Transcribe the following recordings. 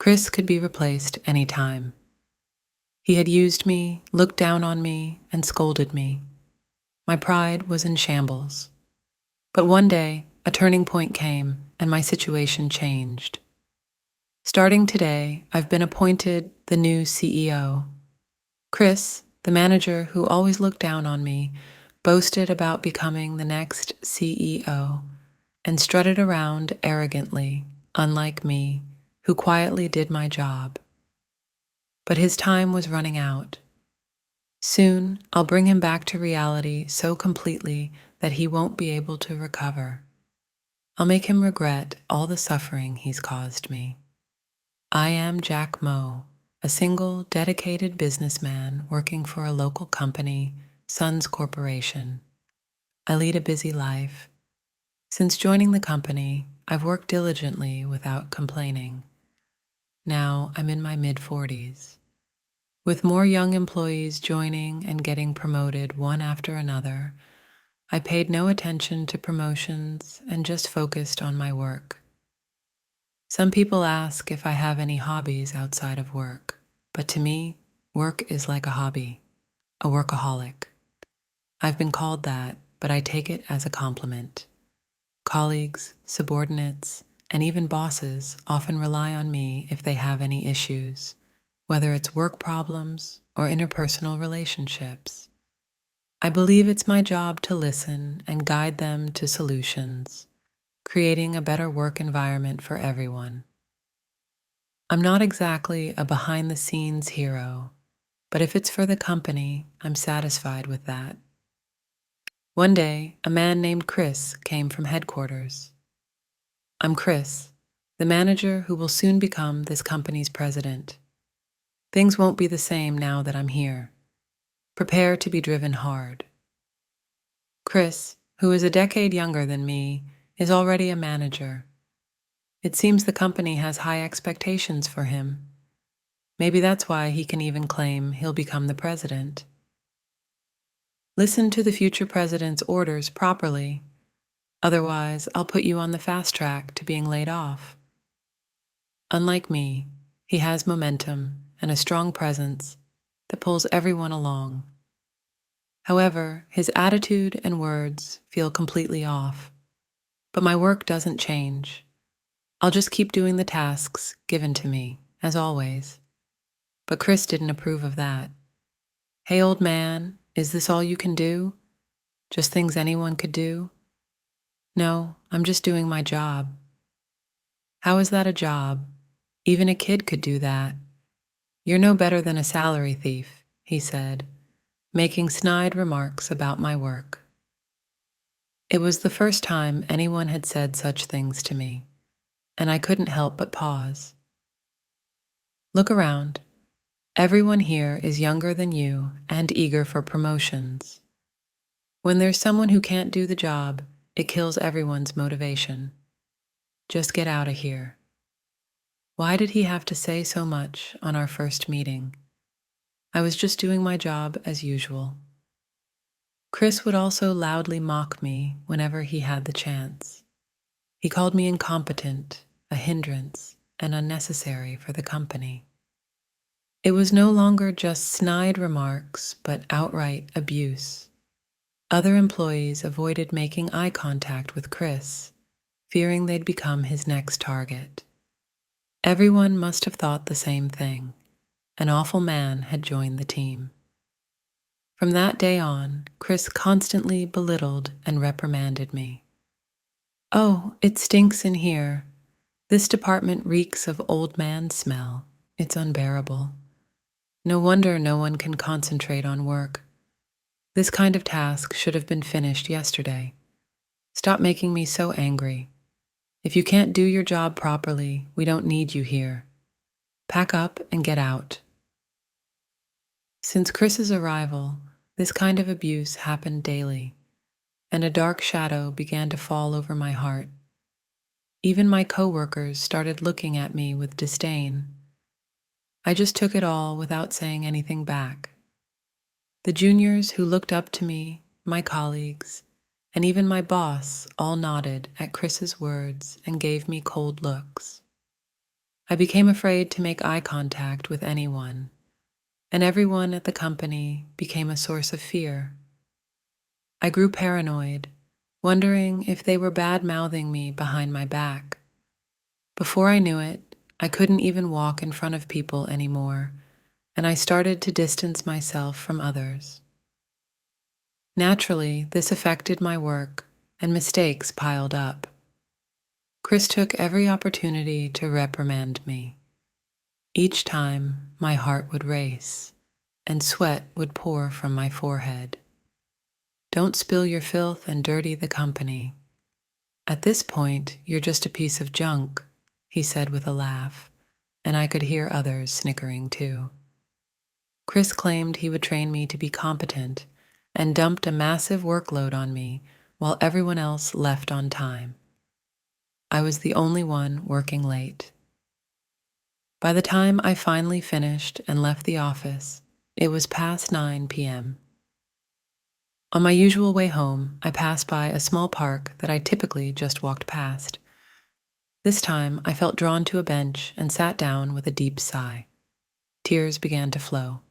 Chris could be replaced any time. He had used me, looked down on me, and scolded me. My pride was in shambles. But one day, a turning point came, and my situation changed. Starting today, I've been appointed the new CEO. Chris, the manager who always looked down on me, boasted about becoming the next CEO and strutted around arrogantly, unlike me, who quietly did my job. But his time was running out. Soon, I'll bring him back to reality so completely that he won't be able to recover. I'll make him regret all the suffering he's caused me. I am Jack Moe, a single, dedicated businessman working for a local company, Sons Corporation. I lead a busy life. Since joining the company, I've worked diligently without complaining. Now I'm in my mid-40s. With more young employees joining and getting promoted one after another, I paid no attention to promotions and just focused on my work. Some people ask if I have any hobbies outside of work, but to me, work is like a hobby, a workaholic. I've been called that, but I take it as a compliment. Colleagues, subordinates, and even bosses often rely on me if they have any issues, whether it's work problems or interpersonal relationships. I believe it's my job to listen and guide them to solutions, creating a better work environment for everyone. I'm not exactly a behind-the-scenes hero, but if it's for the company, I'm satisfied with that. One day, a man named Chris came from headquarters. I'm Chris, the manager who will soon become this company's president. Things won't be the same now that I'm here. Prepare to be driven hard. Chris, who is a decade younger than me, is already a manager. It seems the company has high expectations for him. Maybe that's why he can even claim he'll become the president. Listen to the future president's orders properly. Otherwise, I'll put you on the fast track to being laid off. Unlike me, he has momentum and a strong presence that pulls everyone along. However, his attitude and words feel completely off. But my work doesn't change. I'll just keep doing the tasks given to me, as always. But Chris didn't approve of that. Hey, old man, is this all you can do? Just things anyone could do? No, I'm just doing my job. How is that a job? Even a kid could do that. You're no better than a salary thief, he said, making snide remarks about my work. It was the first time anyone had said such things to me, and I couldn't help but pause. Look around. Everyone here is younger than you and eager for promotions. When there's someone who can't do the job, it kills everyone's motivation. Just get out of here. Why did he have to say so much on our first meeting? I was just doing my job as usual. Chris would also loudly mock me whenever he had the chance. He called me incompetent, a hindrance, and unnecessary for the company. It was no longer just snide remarks, but outright abuse. Other employees avoided making eye contact with Chris, fearing they'd become his next target. Everyone must have thought the same thing. An awful man had joined the team. From that day on, Chris constantly belittled and reprimanded me. Oh, it stinks in here. This department reeks of old man smell. It's unbearable. No wonder no one can concentrate on work. This kind of task should have been finished yesterday. Stop making me so angry. If you can't do your job properly, we don't need you here. Pack up and get out. Since Chris's arrival, this kind of abuse happened daily, and a dark shadow began to fall over my heart. Even my coworkers started looking at me with disdain. I just took it all without saying anything back. The juniors who looked up to me, my colleagues, and even my boss all nodded at Chris's words and gave me cold looks. I became afraid to make eye contact with anyone, and everyone at the company became a source of fear. I grew paranoid, wondering if they were bad-mouthing me behind my back. Before I knew it, I couldn't even walk in front of people anymore, and I started to distance myself from others. Naturally, this affected my work, and mistakes piled up. Chris took every opportunity to reprimand me. Each time, my heart would race, and sweat would pour from my forehead. Don't spill your filth and dirty the company. At this point, you're just a piece of junk, he said with a laugh, and I could hear others snickering too. Chris claimed he would train me to be competent and dumped a massive workload on me while everyone else left on time. I was the only one working late. By the time I finally finished and left the office, it was past 9 p.m. On my usual way home, I passed by a small park that I typically just walked past. This time, I felt drawn to a bench and sat down with a deep sigh. Tears began to flow.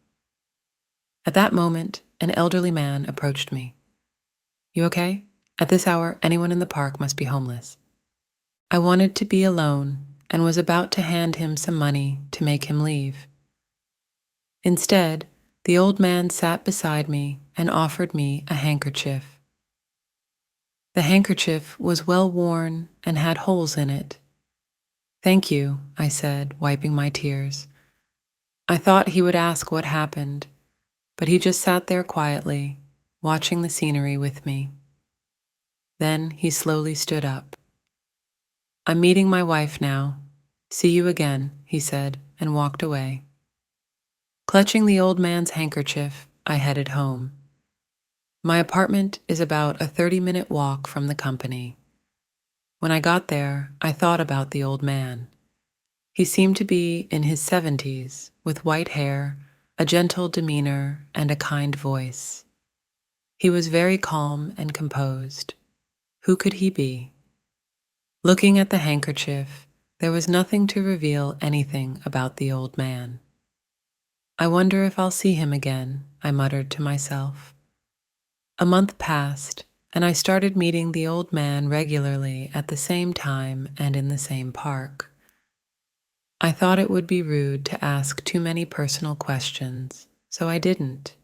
At that moment, an elderly man approached me. "You okay? At this hour, anyone in the park must be homeless." I wanted to be alone and was about to hand him some money to make him leave. Instead, the old man sat beside me and offered me a handkerchief. The handkerchief was well worn and had holes in it. "Thank you," I said, wiping my tears. I thought he would ask what happened, but he just sat there quietly, watching the scenery with me. Then he slowly stood up. "I'm meeting my wife now. See you again," he said, and walked away. Clutching the old man's handkerchief, I headed home. My apartment is about a 30-minute walk from the company. When I got there, I thought about the old man. He seemed to be in his 70s, with white hair, a gentle demeanor, and a kind voice. He was very calm and composed. Who could he be? Looking at the handkerchief, there was nothing to reveal anything about the old man. "I wonder if I'll see him again," I muttered to myself. A month passed, and I started meeting the old man regularly at the same time and in the same park. I thought it would be rude to ask too many personal questions, so I didn't.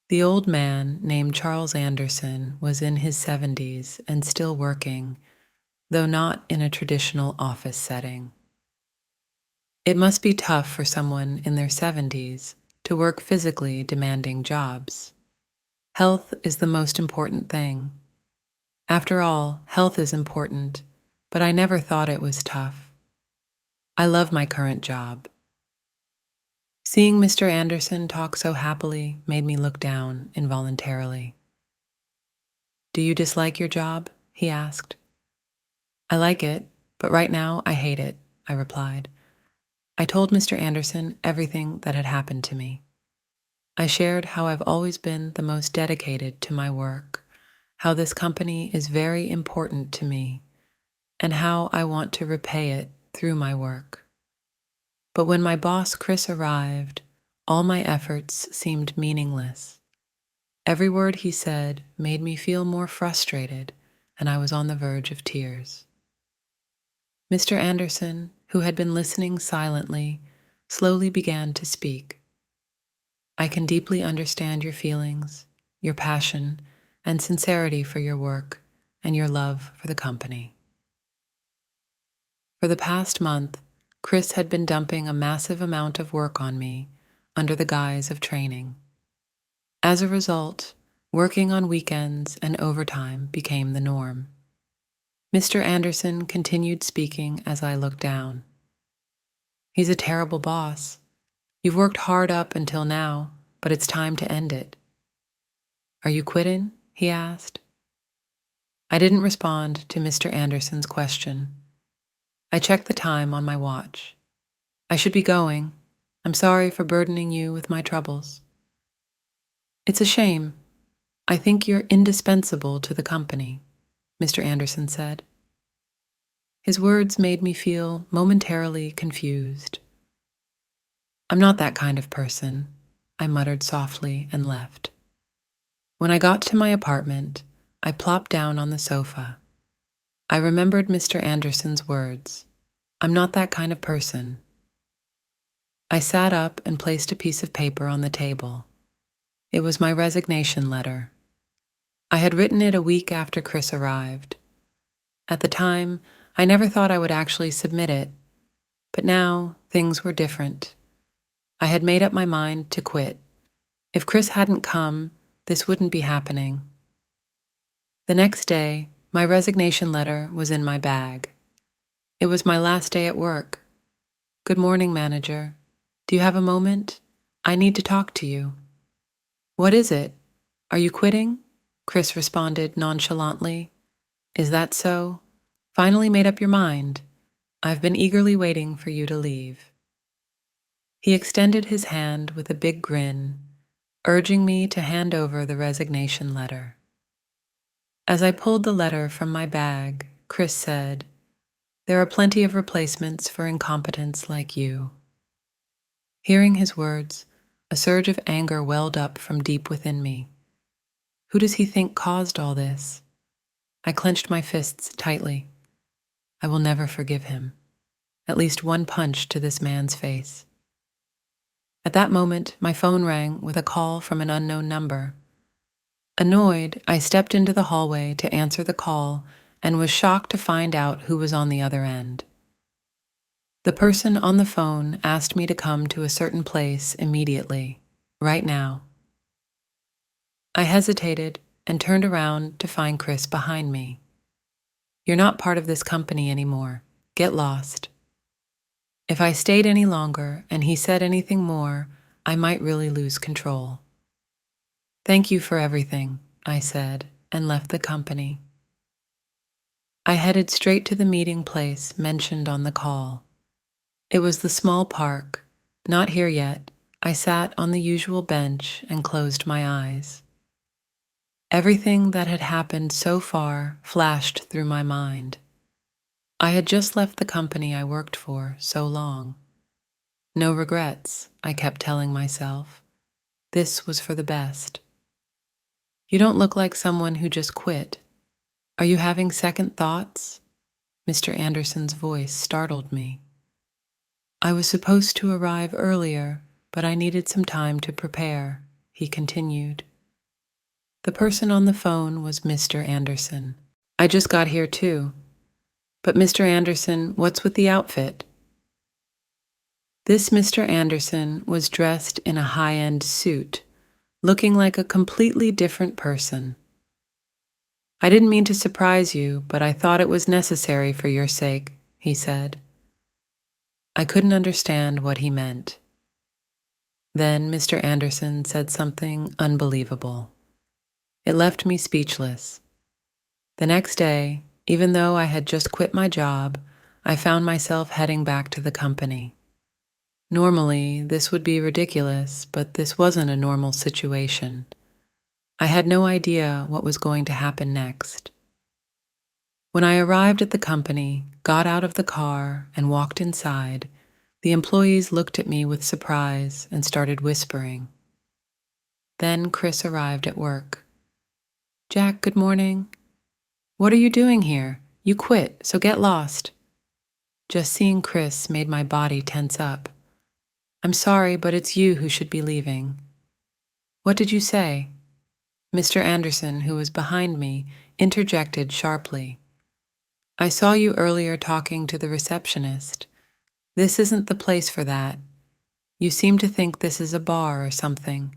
The old man, named Charles Anderson, was in his 70s and still working, though not in a traditional office setting. It must be tough for someone in their 70s to work physically demanding jobs. Health is the most important thing. After all, health is important, but I never thought it was tough. I love my current job. Seeing Mr. Anderson talk so happily made me look down involuntarily. "Do you dislike your job?" he asked. "I like it, but right now I hate it," I replied. I told Mr. Anderson everything that had happened to me. I shared how I've always been the most dedicated to my work, how this company is very important to me, and how I want to repay it through my work. But when my boss Chris arrived, all my efforts seemed meaningless. Every word he said made me feel more frustrated, and I was on the verge of tears. Mr. Anderson, who had been listening silently, slowly began to speak. "I can deeply understand your feelings, your passion, and sincerity for your work, and your love for the company." For the past month, Chris had been dumping a massive amount of work on me under the guise of training. As a result, working on weekends and overtime became the norm. Mr. Anderson continued speaking as I looked down. "He's a terrible boss. You've worked hard up until now, but it's time to end it." "Are you quitting?" he asked. I didn't respond to Mr. Anderson's question. I checked the time on my watch. "I should be going. I'm sorry for burdening you with my troubles." "It's a shame. I think you're indispensable to the company," Mr. Anderson said. His words made me feel momentarily confused. "I'm not that kind of person," I muttered softly and left. When I got to my apartment, I plopped down on the sofa. I remembered Mr. Anderson's words. "I'm not that kind of person." I sat up and placed a piece of paper on the table. It was my resignation letter. I had written it a week after Chris arrived. At the time, I never thought I would actually submit it, but now things were different. I had made up my mind to quit. If Chris hadn't come, this wouldn't be happening. The next day, my resignation letter was in my bag. It was my last day at work. "Good morning, manager. Do you have a moment? I need to talk to you." "What is it? Are you quitting?" Chris responded nonchalantly. "Is that so? Finally made up your mind? I've been eagerly waiting for you to leave." He extended his hand with a big grin, urging me to hand over the resignation letter. As I pulled the letter from my bag, Chris said, "There are plenty of replacements for incompetents like you." Hearing his words, a surge of anger welled up from deep within me. Who does he think caused all this? I clenched my fists tightly. I will never forgive him. At least one punch to this man's face. At that moment, my phone rang with a call from an unknown number. Annoyed, I stepped into the hallway to answer the call and was shocked to find out who was on the other end. The person on the phone asked me to come to a certain place immediately, right now. I hesitated and turned around to find Chris behind me. "You're not part of this company anymore. Get lost." If I stayed any longer and he said anything more, I might really lose control. "Thank you for everything," I said, and left the company. I headed straight to the meeting place mentioned on the call. It was the small park. Not here yet. I sat on the usual bench and closed my eyes. Everything that had happened so far flashed through my mind. I had just left the company I worked for so long. No regrets, I kept telling myself. This was for the best. "You don't look like someone who just quit. Are you having second thoughts?" Mr. Anderson's voice startled me. "I was supposed to arrive earlier, but I needed some time to prepare," he continued. The person on the phone was Mr. Anderson. "I just got here too. But Mr. Anderson, what's with the outfit?" This Mr. Anderson was dressed in a high-end suit, looking like a completely different person. "I didn't mean to surprise you, but I thought it was necessary for your sake," he said. I couldn't understand what he meant. Then Mr. Anderson said something unbelievable. It left me speechless. The next day, even though I had just quit my job, I found myself heading back to the company. Normally, this would be ridiculous, but this wasn't a normal situation. I had no idea what was going to happen next. When I arrived at the company, got out of the car, and walked inside, the employees looked at me with surprise and started whispering. Then Chris arrived at work. "Jack, good morning." "What are you doing here? You quit, so get lost." Just seeing Chris made my body tense up. "I'm sorry, but it's you who should be leaving." "What did you say?" Mr. Anderson, who was behind me, interjected sharply. "I saw you earlier talking to the receptionist. This isn't the place for that. You seem to think this is a bar or something.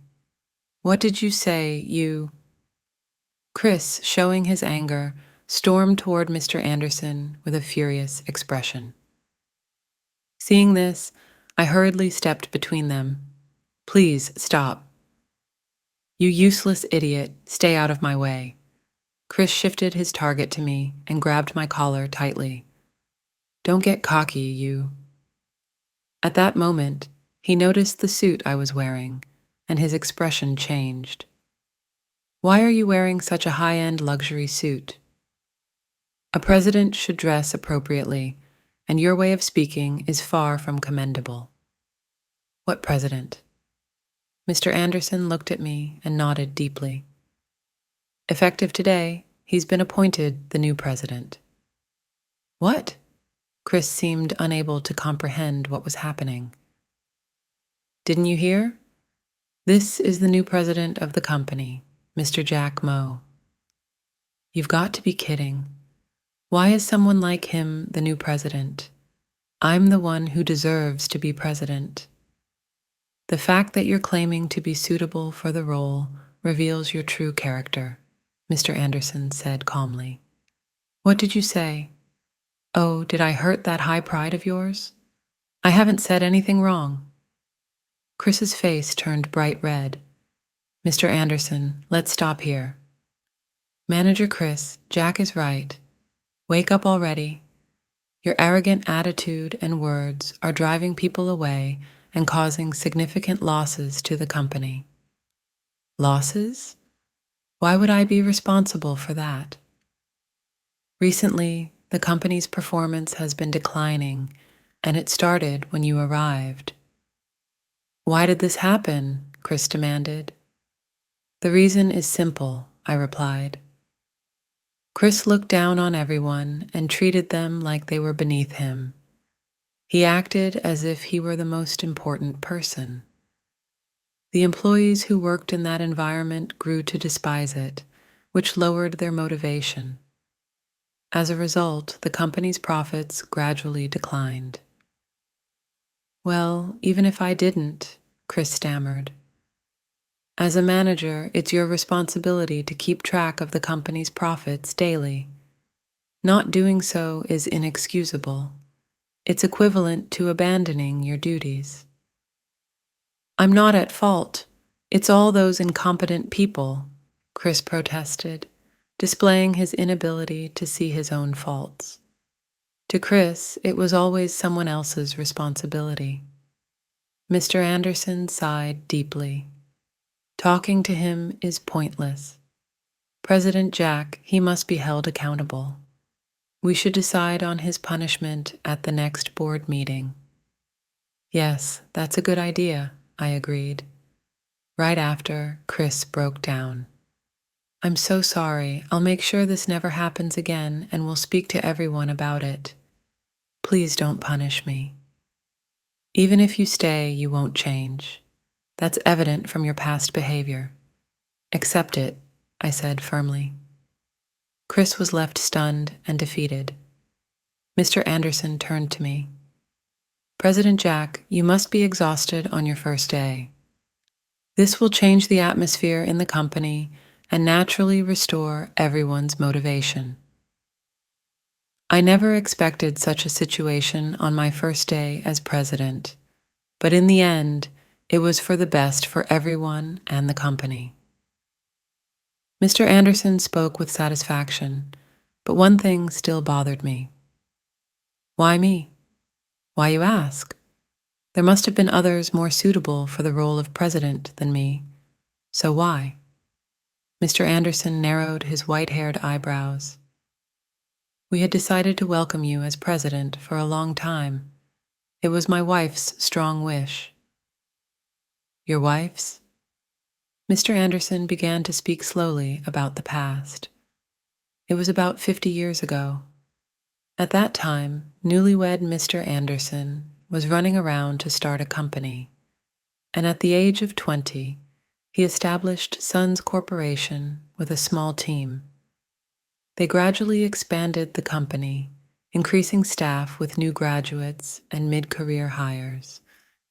What did you say, you—" Chris, showing his anger, stormed toward Mr. Anderson with a furious expression. Seeing this, I hurriedly stepped between them. "Please, stop." "You useless idiot, stay out of my way." Chris shifted his target to me and grabbed my collar tightly. "Don't get cocky, you." At that moment, he noticed the suit I was wearing, and his expression changed. "Why are you wearing such a high-end luxury suit?" A president should dress appropriately, and your way of speaking is far from commendable. What president? Mr. Anderson looked at me and nodded deeply. Effective today, he's been appointed the new president. What? Chris seemed unable to comprehend what was happening. Didn't you hear? This is the new president of the company, Mr. Jack Moe. You've got to be kidding. Why is someone like him the new president? I'm the one who deserves to be president. The fact that you're claiming to be suitable for the role reveals your true character, Mr. Anderson said calmly. What did you say? Oh, did I hurt that high pride of yours? I haven't said anything wrong. Chris's face turned bright red. Mr. Anderson, let's stop here. Manager Chris, Jack is right. Wake up already. Your arrogant attitude and words are driving people away and causing significant losses to the company. Losses? Why would I be responsible for that? Recently, the company's performance has been declining, and it started when you arrived. Why did this happen? Chris demanded. The reason is simple, I replied. Chris looked down on everyone and treated them like they were beneath him. He acted as if he were the most important person. The employees who worked in that environment grew to despise it, which lowered their motivation. As a result, the company's profits gradually declined. Well, even if I didn't, Chris stammered. As a manager, it's your responsibility to keep track of the company's profits daily. Not doing so is inexcusable. It's equivalent to abandoning your duties. I'm not at fault. It's all those incompetent people, Chris protested, displaying his inability to see his own faults. To Chris, it was always someone else's responsibility. Mr. Anderson sighed deeply. Talking to him is pointless. President Jack, he must be held accountable. We should decide on his punishment at the next board meeting. Yes, that's a good idea, I agreed. Right after, Chris broke down. I'm so sorry. I'll make sure this never happens again and will speak to everyone about it. Please don't punish me. Even if you stay, you won't change. That's evident from your past behavior. Accept it, I said firmly. Chris was left stunned and defeated. Mr. Anderson turned to me. President Jack, you must be exhausted on your first day. This will change the atmosphere in the company and naturally restore everyone's motivation. I never expected such a situation on my first day as president, but in the end, it was for the best for everyone and the company. Mr. Anderson spoke with satisfaction, but one thing still bothered me. Why me? Why, you ask? There must have been others more suitable for the role of president than me, so why? Mr. Anderson narrowed his white-haired eyebrows. We had decided to welcome you as president for a long time. It was my wife's strong wish. Your wife's? Mr. Anderson began to speak slowly about the past. It was about 50 years ago. At that time, newlywed Mr. Anderson was running around to start a company, and at the age of 20, he established Sons Corporation with a small team. They gradually expanded the company, increasing staff with new graduates and mid-career hires,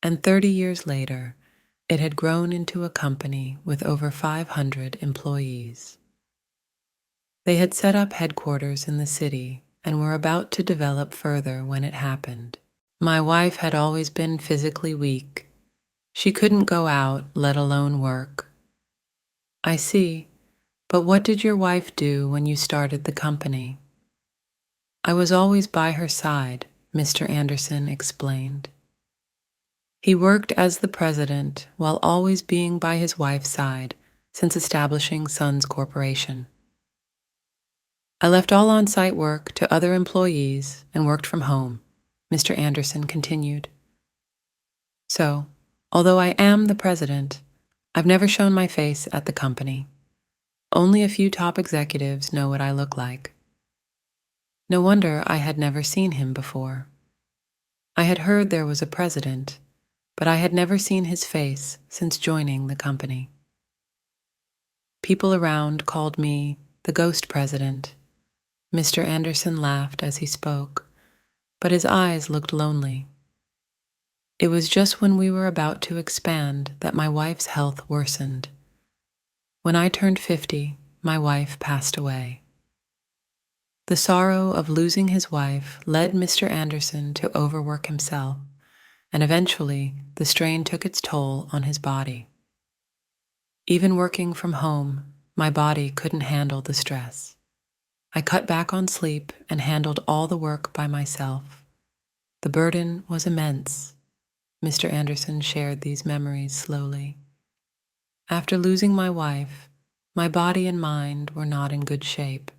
and 30 years later, it had grown into a company with over 500 employees. They had set up headquarters in the city and were about to develop further when it happened. My wife had always been physically weak. She couldn't go out, let alone work. I see, but what did your wife do when you started the company? I was always by her side, Mr. Anderson explained. He worked as the president while always being by his wife's side since establishing Sons Corporation. I left all on-site work to other employees and worked from home, Mr. Anderson continued. So, although I am the president, I've never shown my face at the company. Only a few top executives know what I look like. No wonder I had never seen him before. I had heard there was a president, but I had never seen his face since joining the company. People around called me the ghost president. Mr. Anderson laughed as he spoke, but his eyes looked lonely. It was just when we were about to expand that my wife's health worsened. When I turned 50, my wife passed away. The sorrow of losing his wife led Mr. Anderson to overwork himself, and eventually the strain took its toll on his body. Even working from home, my body couldn't handle the stress. I cut back on sleep and handled all the work by myself. The burden was immense. Mr. Anderson shared these memories slowly. After losing my wife, my body and mind were not in good shape.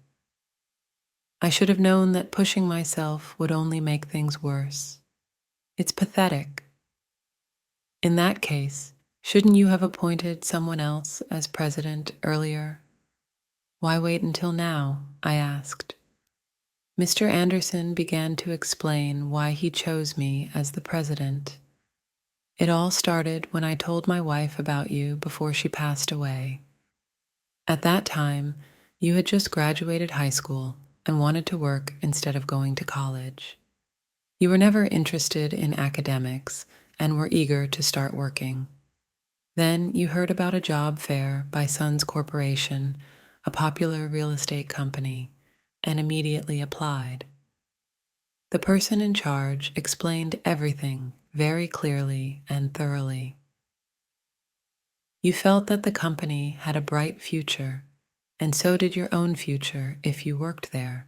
I should have known that pushing myself would only make things worse. It's pathetic. In that case, shouldn't you have appointed someone else as president earlier? Why wait until now? I asked. Mr. Anderson began to explain why he chose me as the president. It all started when I told my wife about you before she passed away. At that time, you had just graduated high school and wanted to work instead of going to college. You were never interested in academics and were eager to start working. Then you heard about a job fair by Sons Corporation, a popular real estate company, and immediately applied. The person in charge explained everything very clearly and thoroughly. You felt that the company had a bright future, and so did your own future if you worked there.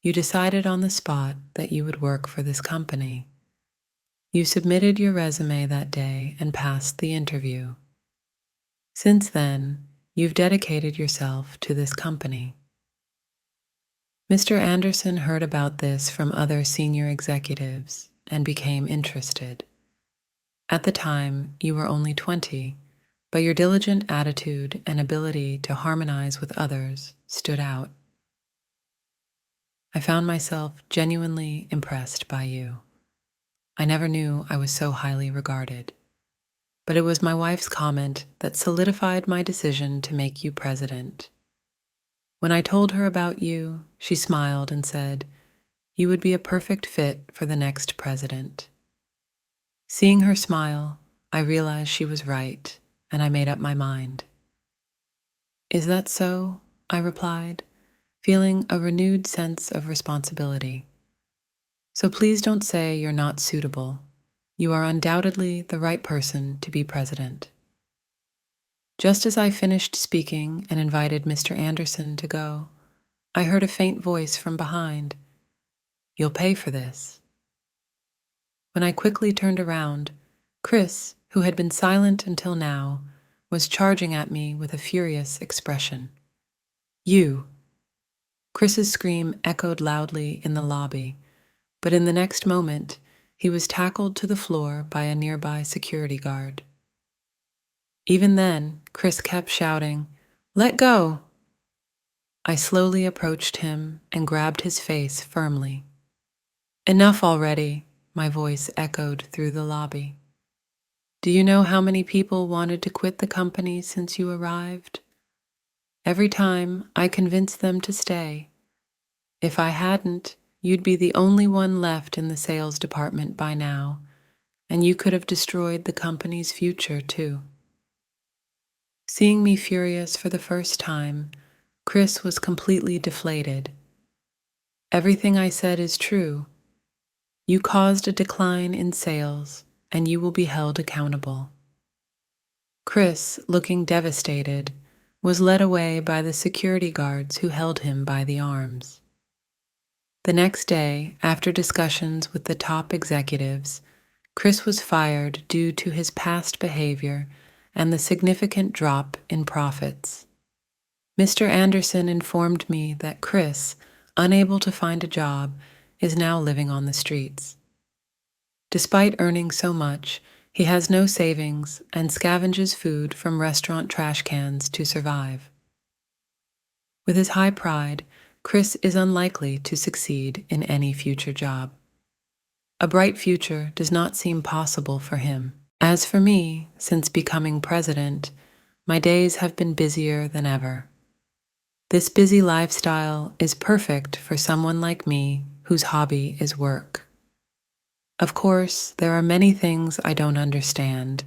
You decided on the spot that you would work for this company. You submitted your resume that day and passed the interview. Since then, you've dedicated yourself to this company. Mr. Anderson heard about this from other senior executives and became interested. At the time, you were only 20, but your diligent attitude and ability to harmonize with others stood out. I found myself genuinely impressed by you. I never knew I was so highly regarded, but it was my wife's comment that solidified my decision to make you president. When I told her about you, she smiled and said, "You would be a perfect fit for the next president." Seeing her smile, I realized she was right, and I made up my mind. "Is that so?" I replied, feeling a renewed sense of responsibility. "So please don't say you're not suitable. You are undoubtedly the right person to be president." Just as I finished speaking and invited Mr. Anderson to go, I heard a faint voice from behind. "You'll pay for this." When I quickly turned around, Chris, who had been silent until now, was charging at me with a furious expression. "You!" Chris's scream echoed loudly in the lobby, but in the next moment, he was tackled to the floor by a nearby security guard. Even then, Chris kept shouting, "Let go!" I slowly approached him and grabbed his face firmly. "Enough already," my voice echoed through the lobby. "Do you know how many people wanted to quit the company since you arrived? Every time, I convinced them to stay. If I hadn't, you'd be the only one left in the sales department by now, and you could have destroyed the company's future too." Seeing me furious for the first time, Chris was completely deflated. "Everything I said is true. You caused a decline in sales, and you will be held accountable." Chris, looking devastated, was led away by the security guards who held him by the arms. The next day, after discussions with the top executives, Chris was fired due to his past behavior and the significant drop in profits. Mr. Anderson informed me that Chris, unable to find a job, is now living on the streets. Despite earning so much, he has no savings and scavenges food from restaurant trash cans to survive. With his high pride, Chris is unlikely to succeed in any future job. A bright future does not seem possible for him. As for me, since becoming president, my days have been busier than ever. This busy lifestyle is perfect for someone like me whose hobby is work. Of course, there are many things I don't understand,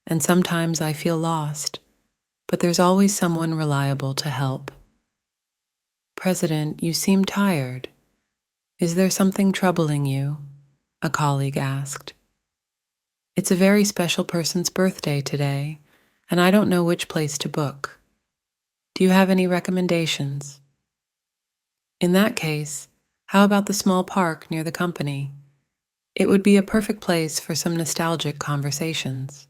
and sometimes I feel lost, but there's always someone reliable to help. President, you seem tired. Is there something troubling you? A colleague asked. It's a very special person's birthday today, and I don't know which place to book. Do you have any recommendations? In that case, how about the small park near the company? It would be a perfect place for some nostalgic conversations.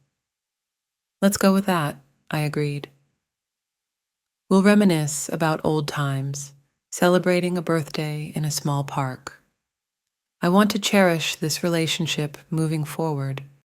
Let's go with that, I agreed. We'll reminisce about old times, celebrating a birthday in a small park. I want to cherish this relationship moving forward.